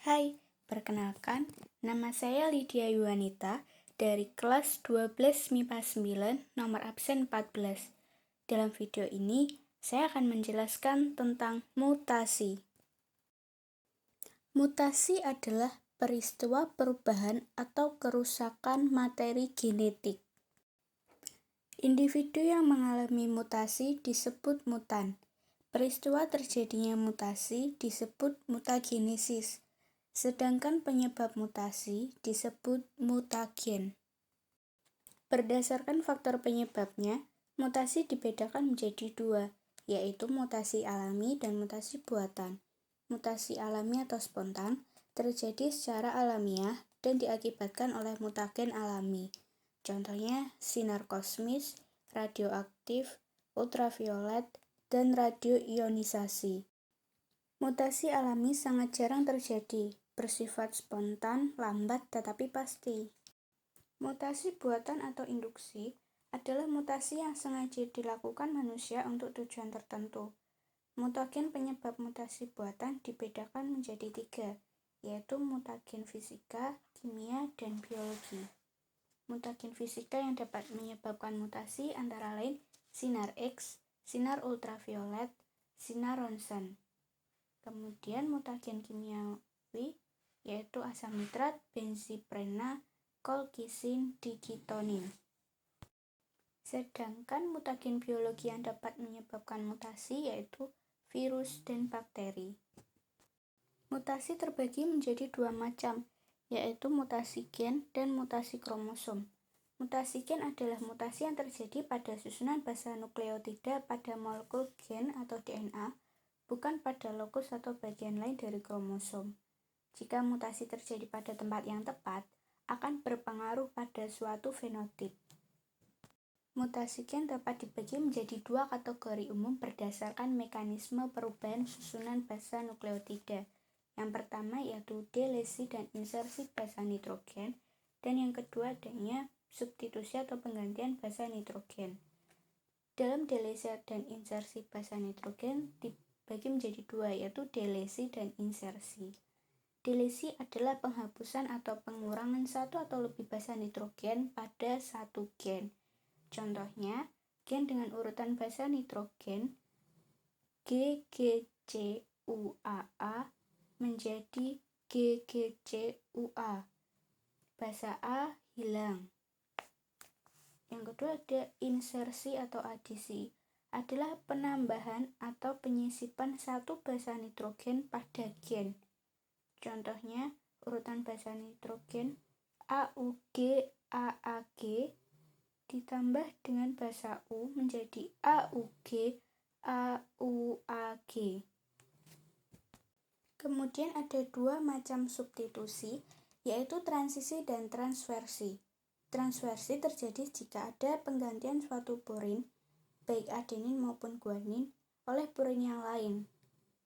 Hai, perkenalkan, nama saya Lydia Yuwanita dari kelas 12 MIPA 9, nomor absen 14. Dalam video ini, saya akan menjelaskan tentang mutasi. Mutasi adalah peristiwa perubahan atau kerusakan materi genetik. Individu yang mengalami mutasi disebut mutan. Peristiwa terjadinya mutasi disebut mutagenesis. Sedangkan penyebab mutasi disebut mutagen. Berdasarkan faktor penyebabnya, mutasi dibedakan menjadi dua, yaitu mutasi alami dan mutasi buatan. Mutasi alami atau spontan terjadi secara alamiah dan diakibatkan oleh mutagen alami. Contohnya sinar kosmis, radioaktif, ultraviolet, dan radioionisasi. Mutasi alami sangat jarang terjadi, bersifat spontan, lambat, tetapi pasti. Mutasi buatan atau induksi adalah mutasi yang sengaja dilakukan manusia untuk tujuan tertentu. Mutagen penyebab mutasi buatan dibedakan menjadi 3, yaitu mutagen fisika, kimia, dan biologi. Mutagen fisika yang dapat menyebabkan mutasi antara lain sinar X, sinar ultraviolet, sinar ronsen. Kemudian mutagen kimiawi yaitu asam nitrat, benziprena, kolkisin, digitonin. Sedangkan mutagen biologi yang dapat menyebabkan mutasi yaitu virus dan bakteri. Mutasi terbagi menjadi 2 macam, yaitu mutasi gen dan mutasi kromosom. Mutasi gen adalah mutasi yang terjadi pada susunan basa nukleotida pada molekul gen atau DNA, bukan pada lokus atau bagian lain dari kromosom. Jika mutasi terjadi pada tempat yang tepat, akan berpengaruh pada suatu fenotip. Mutasi gen dapat dibagi menjadi 2 kategori umum berdasarkan mekanisme perubahan susunan basa nukleotida. Yang pertama yaitu delesi dan insersi basa nitrogen, dan yang kedua adanya substitusi atau penggantian basa nitrogen. Dalam delesi dan insersi basa nitrogen dibagi menjadi 2, yaitu delesi dan insersi. Delesi adalah penghapusan atau pengurangan satu atau lebih basa nitrogen pada satu gen. Contohnya, gen dengan urutan basa nitrogen GGCUAA menjadi GGCUA. Basa A hilang. Yang kedua ada insersi atau adisi, adalah penambahan atau penyisipan satu basa nitrogen pada gen. Contohnya, urutan basa nitrogen AUG AAG ditambah dengan basa U menjadi AUG AUAG. Kemudian ada 2 macam substitusi, yaitu transisi dan transversi. Transversi terjadi jika ada penggantian suatu purin, baik adenin maupun guanin, oleh purin yang lain,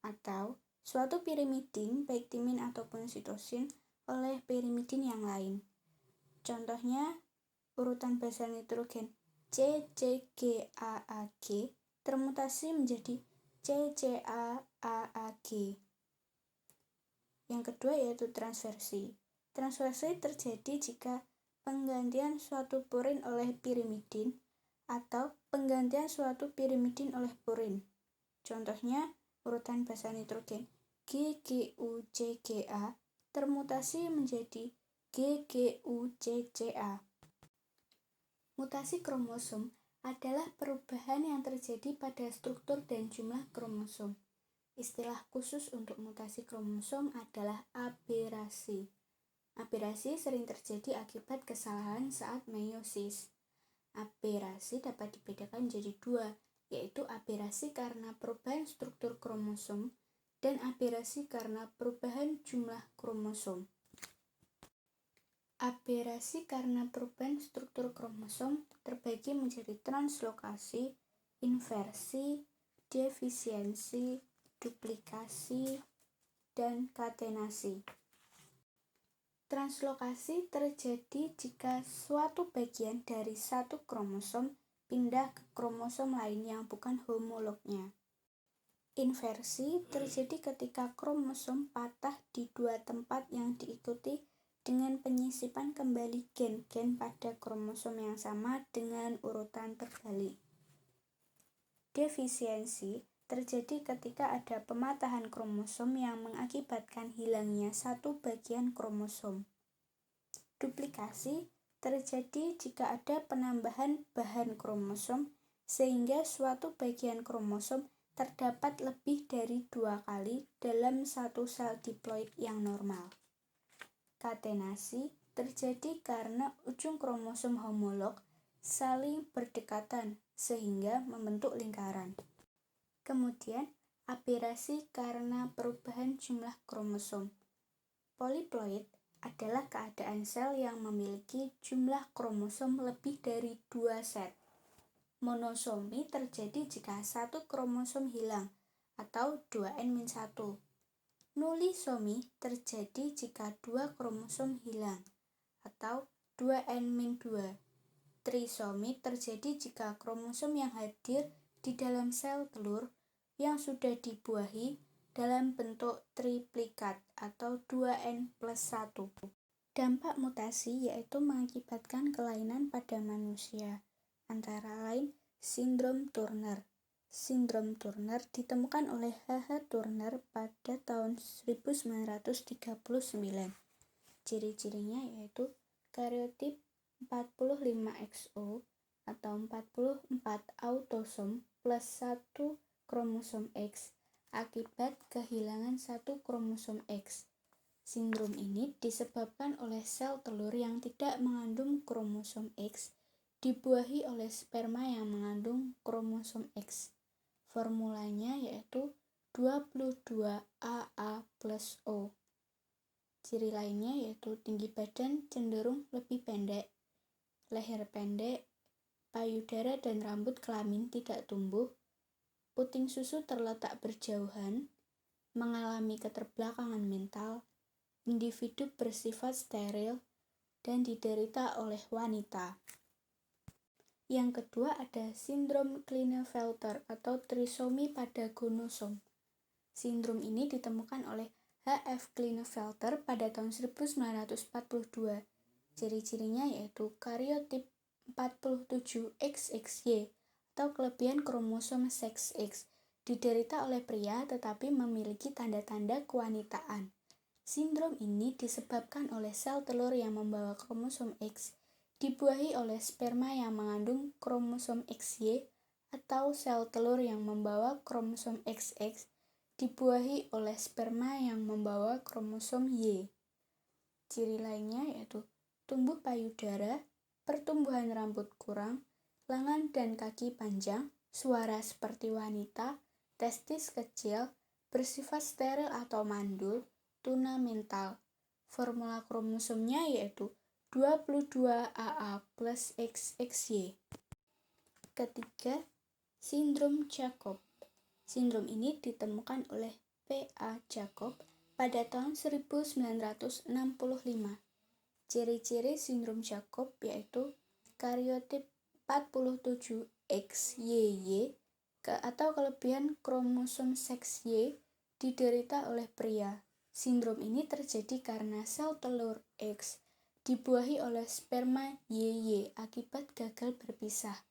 atau suatu pirimidin, baik timin ataupun sitosin, oleh pirimidin yang lain. Contohnya, urutan basa nitrogen CCGAAG termutasi menjadi CCAAG. Yang kedua yaitu transversi. Transversi terjadi jika penggantian suatu purin oleh pirimidin atau penggantian suatu pirimidin oleh purin. Contohnya, urutan basa nitrogen GGUCGA termutasi menjadi GGUCCA. Mutasi kromosom adalah perubahan yang terjadi pada struktur dan jumlah kromosom. Istilah khusus untuk mutasi kromosom adalah aberasi. Aberasi sering terjadi akibat kesalahan saat meiosis. Aberasi dapat dibedakan menjadi 2, yaitu aberasi karena perubahan struktur kromosom dan aberasi karena perubahan jumlah kromosom. Aberasi karena perubahan struktur kromosom terbagi menjadi translokasi, inversi, defisiensi, duplikasi, dan katenasi. Translokasi terjadi jika suatu bagian dari satu kromosom pindah ke kromosom lain yang bukan homolognya. Inversi terjadi ketika kromosom patah di dua tempat yang diikuti dengan penyisipan kembali gen-gen pada kromosom yang sama dengan urutan terbalik. Defisiensi terjadi ketika ada pematahan kromosom yang mengakibatkan hilangnya satu bagian kromosom. Duplikasi terjadi jika ada penambahan bahan kromosom sehingga suatu bagian kromosom terdapat lebih dari 2 kali dalam satu sel diploid yang normal. Katenasi terjadi karena ujung kromosom homolog saling berdekatan sehingga membentuk lingkaran. Kemudian, aberasi karena perubahan jumlah kromosom. Poliploid adalah keadaan sel yang memiliki jumlah kromosom lebih dari 2 set. Monosomi terjadi jika satu kromosom hilang atau 2n-1. Nulisomi terjadi jika 2 kromosom hilang atau 2n-2. Trisomi terjadi jika kromosom yang hadir di dalam sel telur yang sudah dibuahi dalam bentuk triplikat atau 2n+1. Dampak mutasi yaitu mengakibatkan kelainan pada manusia, antara lain sindrom Turner. Sindrom Turner ditemukan oleh H.H. Turner pada tahun 1939. Ciri-cirinya yaitu kariotip 45XO atau 44 autosom plus 1 kromosom X akibat kehilangan satu kromosom X. Sindrom ini disebabkan oleh sel telur yang tidak mengandung kromosom X dibuahi oleh sperma yang mengandung kromosom X. Formulanya yaitu 22AA plus O. Ciri lainnya yaitu tinggi badan cenderung lebih pendek, leher pendek, payudara dan rambut kelamin tidak tumbuh, puting susu terletak berjauhan, mengalami keterbelakangan mental, individu bersifat steril, dan diderita oleh wanita. Yang kedua ada sindrom Klinefelter atau trisomi pada gonosom. Sindrom ini ditemukan oleh H.F. Klinefelter pada tahun 1942. Ciri-cirinya yaitu kariotip 47XXY atau kelebihan kromosom seks X. Diderita oleh pria tetapi memiliki tanda-tanda kewanitaan. Sindrom ini disebabkan oleh sel telur yang membawa kromosom X dibuahi oleh sperma yang mengandung kromosom XY atau sel telur yang membawa kromosom XX dibuahi oleh sperma yang membawa kromosom Y. Ciri lainnya yaitu tumbuh payudara, pertumbuhan rambut kurang, lengan dan kaki panjang, suara seperti wanita, testis kecil, bersifat steril atau mandul, tuna mental. Formula kromosomnya yaitu 22AA plus XXY. Ketiga, sindrom Jacob. Sindrom ini ditemukan oleh P.A. Jacob pada tahun 1965. Ciri-ciri sindrom Jacob yaitu kariotip 47XYY atau kelebihan kromosom seks Y diderita oleh pria. Sindrom ini terjadi karena sel telur X dibuahi oleh sperma YY akibat gagal berpisah.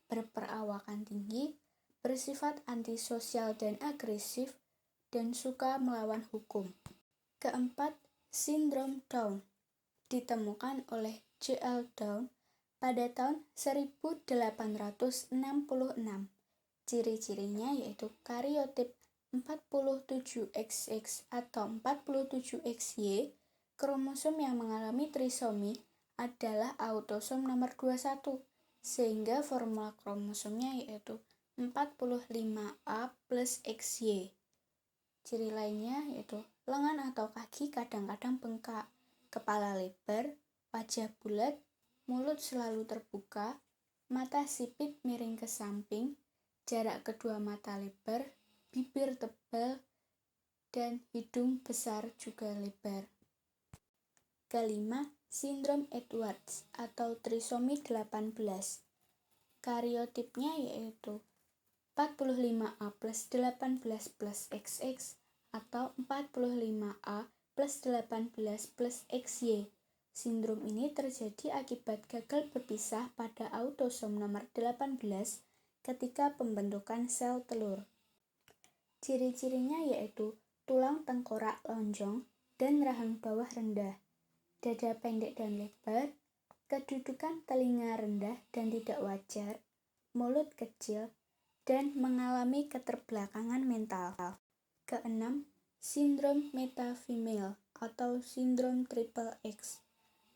Berperawakan tinggi, bersifat antisosial dan agresif, dan suka melawan hukum. Keempat, sindrom Down ditemukan oleh J.L. Down pada tahun 1866. Ciri-cirinya yaitu kariotip 47XX atau 47XY. Kromosom yang mengalami trisomi adalah autosom nomor 21, sehingga formula kromosomnya yaitu 45A plus XY. Ciri lainnya yaitu lengan atau kaki kadang-kadang bengkak, kepala lebar, wajah bulat, mulut selalu terbuka, mata sipit miring ke samping, jarak kedua mata lebar, bibir tebal, dan hidung besar juga lebar. Kelima, sindrom Edwards atau trisomi 18. Kariotipnya yaitu 45A plus 18 plus XX atau 45A plus 18 plus XY. Sindrom ini terjadi akibat gagal berpisah pada autosom nomor 18 ketika pembentukan sel telur. Ciri-cirinya yaitu tulang tengkorak lonjong dan rahang bawah rendah, dada pendek dan lebar, kedudukan telinga rendah dan tidak wajar, mulut kecil, dan mengalami keterbelakangan mental. Keenam, sindrom metafemale atau sindrom triple X.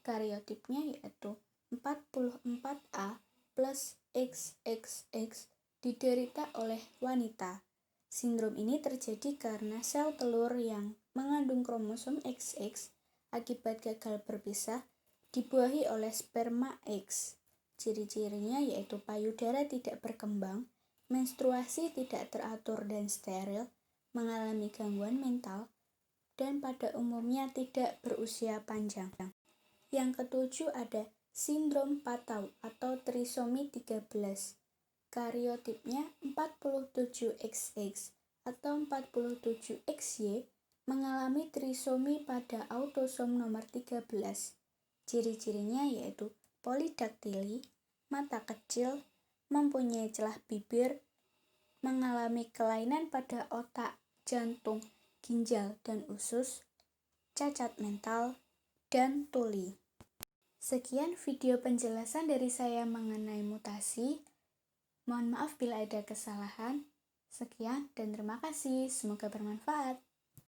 Karyotipnya yaitu 44A plus XXX diderita oleh wanita. Sindrom ini terjadi karena sel telur yang mengandung kromosom XX akibat gagal berpisah dibuahi oleh sperma X. Ciri-cirinya yaitu payudara tidak berkembang, menstruasi tidak teratur dan steril, mengalami gangguan mental, dan pada umumnya tidak berusia panjang. Yang ketujuh ada sindrom Patau atau trisomi 13. Karyotipnya 47XX atau 47XY mengalami trisomi pada autosom nomor 13. Ciri-cirinya yaitu polidaktili, mata kecil, mempunyai celah bibir, mengalami kelainan pada otak, jantung, ginjal, dan usus, cacat mental, dan tuli. Sekian video penjelasan dari saya mengenai mutasi. Mohon maaf bila ada kesalahan. Sekian dan terima kasih. Semoga bermanfaat.